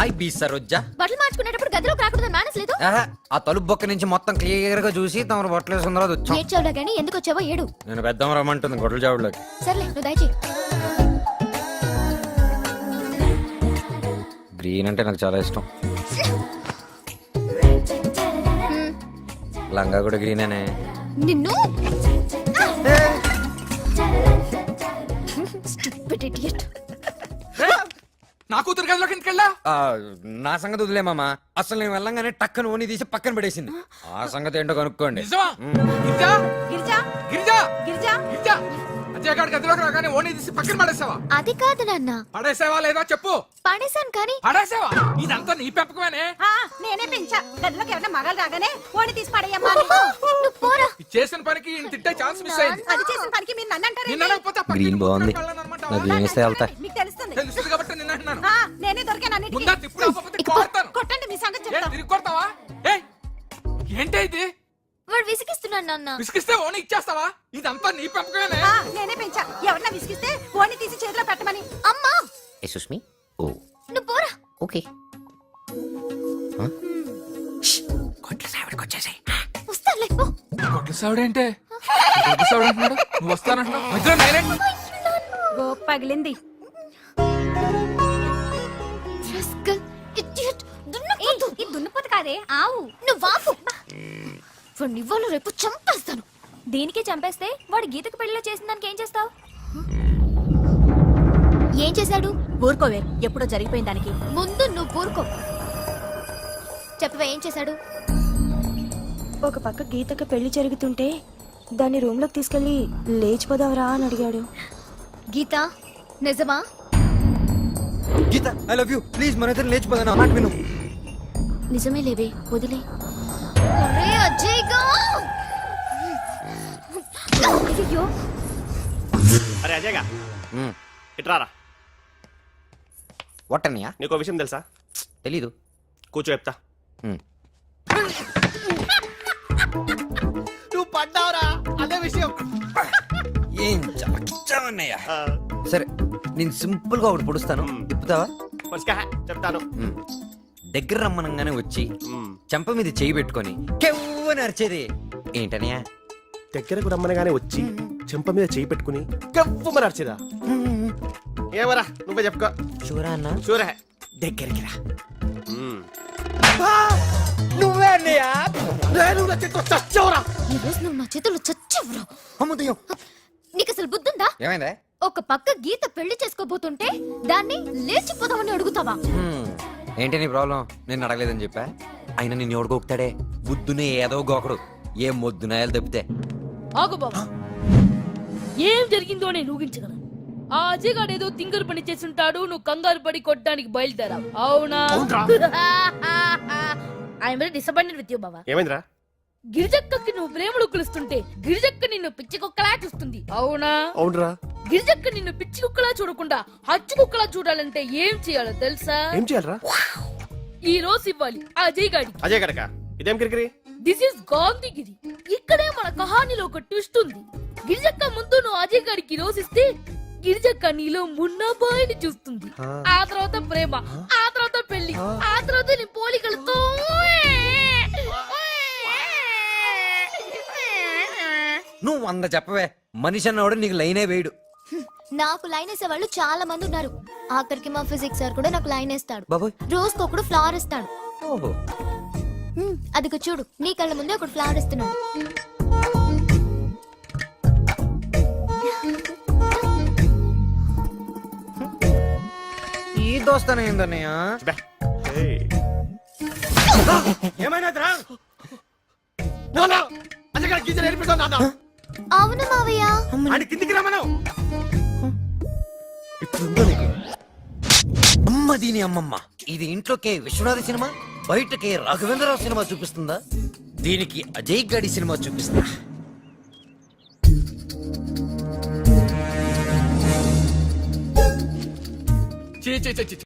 Hi be Saroja. బట్టలు మార్చుకునేటప్పుడు గదిలోకి రాకూడదని మేనేజ్ లేదు. ఆ తలుపు బొక్క నుంచి మొత్తం క్లియర్ గా చూసి తమరు బట్టలు వేసుకున్న తర్వాత వచ్చాం. ఏడ్చావులా గానీ ఎందుకు వచ్చావో ఏడు. నేను పెద్దమ్మ రమ్మంటుంది గొడ్ల చావుడులోకి. సర్లే నువ్వు దయచేయి. గ్రీన్ అంటే నాకు చాలా ఇష్టం. లంగా కూడా గ్రీనేనే. నిన్ను Stupid idiot. నా కూతురు గదిలోకి ఎందుకెళ్ళా? నా సంగతి వదిలేమమ్మా. అసలు నేను వెళ్ళంగానే టక్కన ఓని తీసి పక్కన పడేసింది. ఆ సంగతి ఏంటో కనుక్కోండి. నిజమా? గిరిజా గిరిజా గిరిజా గిరిజా గిరిజా అజయ్ గారి గదిలోకి రాగానే ఓని తీసి పక్కన పడేసావా? అది కాదు నాన్న. పడేసావా లేదా చెప్పు. పడేశాను కానీ. పడేసావా? ఇదంతా నీ పెంపకమేనే. నేనే పెంచా. గదిలోకి ఎవరైనా మగాలు రాగానే ఓడి తీసి పడేయమ్మా. నువ్వు పోరా. చేసిన పనికి ఈయన తిట్టే ఛాన్స్ మిస్ అయింది. అది చేసిన పనికి మీరు నన్ను అంటారు. నిన్న అనకపోతే ఆ పక్కన గ్రీన్ బాగుంది. వెళ్ళాలన్నమాట. నాకు గ్రీన్ ఇస్తే వెళ్తా. మీకు తెలుస్తుంది. తెలుస్తుంది కాబట్టి నిన్న అంటున్నాను. నేనే దొరికాను అన్నిటికీ. ముందా తిప్పుడు ఆపకపోతే కొడతాను. కొట్టండి మీ సంగతి ఏ, చెప్తా. తిరిగి కొడతావా? ఏయ్, ఏంటి ఇది? వాడు విసిగిస్తున్నాడు నాన్న. విసిగిస్తే ఓని ఇచ్చేస్తావా? ఇదంతా నీ పెంపకమేనే. నేనే పెంచా. ఎవరన్నా విసిగిస్తే ఓడి తీసి చేతిలో పెట్టమని. అమ్మా ఏ సుష్మి. ఓ నువ్వు పోరా. ఓకే. వస్తానులే పో. గొడ్ల సావిడేంటే? గొడ్ల సావిడ అంటున్నాడు. నువ్వు వస్తానంటున్నావు. మధ్యలో నేనే. గోప్ పగిలింది. Rascal, idiot. ఈ దున్నపోతు కాదే ఆవు. నువ్వు ఆపు. వాడిని ఇవాళ రేపు చంపేస్తాను. దీనికి చంపేస్తే వాడు గీతకు పెళ్లిలో చేసిన దానికి ఏం చేస్తావు? ఏం చేశాడు? ఊరుకోవే, ఎప్పుడో జరిగిపోయిన దానికి. ముందు నువ్వు ఊరుకో. చెప్పవే ఏం చేశాడు? ఒక పక్క గీతకు పెళ్లి జరుగుతుంటే దాన్ని రూమ్ లోకి తీసుకెళ్లి లేచిపోదావరా అని అడిగాడు. గీత నిజమా? గీత ఐ లవ్ యూ. ప్లీజ్ మన ఇద్దరు లేచిపోదాం. నా మాట విను. నిజమే లేవే, వదిలే. అరే అజయ్ గా. అయ్యో. అరే అజయ్గా ఇట్రారా. వట్టన్నయ్యా నీకో విషయం తెలుసా? తెలీదు. కూర్చో చెప్తా. నువ్వు పడ్డావురా అదే విషయం. ఏం చమకిచ్చావన్నయ్యా. సరే నేను సింపుల్ గా ఒకటి పొడుస్తాను. తిప్పుతావా? చెప్తాను. దగ్గర రమ్మనంగానే వచ్చి చెంప మీద చేయి పెట్టుకొని కెవ్వని అరిచేది ఏంటనయ్యా? దగ్గరకు రమ్మనగానే వచ్చి చెంప మీద చేయి పెట్టుకుని గవ్వమని అరిచేదా? ఏమరా నువ్వే చెప్పుకో. షూరా అన్న? చూరే దగ్గరికి రా. నువ్వే అన్నయ్యా. చచ్చావురా. ఈ రోజు నువ్వు నా చేతుల్లో చచ్చావురా. అమ్ముదయం. నీకు అసలు బుద్ధుందా? ఏమైందా? ఒక పక్క గీత పెళ్లి చేసుకోబోతుంటే దాన్ని లేచిపోదామని అడుగుతావా? ఏంటి నీ ప్రాబ్లం? నేను అడగలేదని చెప్పా. అయినా నిన్ను ఎవడు గోకుతాడే? బుద్ధునే ఏదో గోకడు. ఏం మొద్దునాయాలు తప్పితే. ఆగు బాబా, ఏం జరిగిందో నేను ఊహించగలను. ఆ అజయ్ గారు ఏదో తింగరు పని చేసుంటాడు. నువ్వు కంగారు పడి కొట్టడానికి బయలుదేరావు, అవునా? I'm very disappointed with you బాబా. ఏమైందిరా? గిరిజక్కకి నువ్వు ప్రేమలు కులుస్తుంటే గిరిజక్క నిన్ను పిచ్చి కుక్కలా చూస్తుంది, అవునా? అవునరా. గిరిజక్క నిన్ను పిచ్చి కుక్కలా చూడకుండా హచ్చు కుక్కలా చూడాలంటే ఏం చేయాలో తెలుసా? ఏం చేయాలరా? ఈ రోజు ఇవ్వాలి ఆ అజయ్ గారికి. అజయ్ గడక ఇదేం కిరికిరి? This is Gandhigiri. ఇక్కడే మన కహానీలో ఒక ట్విస్ట్ ఉంది. గిరిజక్క ముందు నువ్వు అజయ్ గారికి రోసిస్తే గిరిజక్క నీలో మున్నాబాయిని చూస్తుంది. ఆ తర్వాత ప్రేమ, ఆ తర్వాత పెళ్లి, ఆ తర్వాత నీ పోలికలతో నువ్వు 100 చెప్పవే. మనిషి అన్నవాడు నీకు లైనే వేయడు. నాకు లైన్ వేసే వాళ్ళు చాలా మంది ఉన్నారు. ఆఖరికి మా ఫిజిక్స్ సార్ కూడా నాకు లైన్ వేస్తాడు. బాబోయ్. రోజుకొకడు ఫ్లవర్ ఇస్తాడు. ఓహో. అదిగో చూడు, నీ కళ్ళ ముందే ఒకడు ఫ్లవర్ ఇస్తున్నాడు. ఈ దోస్తానే ఏందన్నయ్య? ఏమైనా అజయ్ గారు గీత నేర్పిస్తాను. అవును మావయ్య. అని కిందికి రమ్మను. అమ్మ దీని అమ్మమ్మ. ఇది ఇంట్లోకే విశ్వనాథ సినిమా, బయటకే రాఘవేంద్రరావు సినిమా చూపిస్తుందా? దీనికి అజయ్ గాడి సినిమా చూపిస్తా. చీ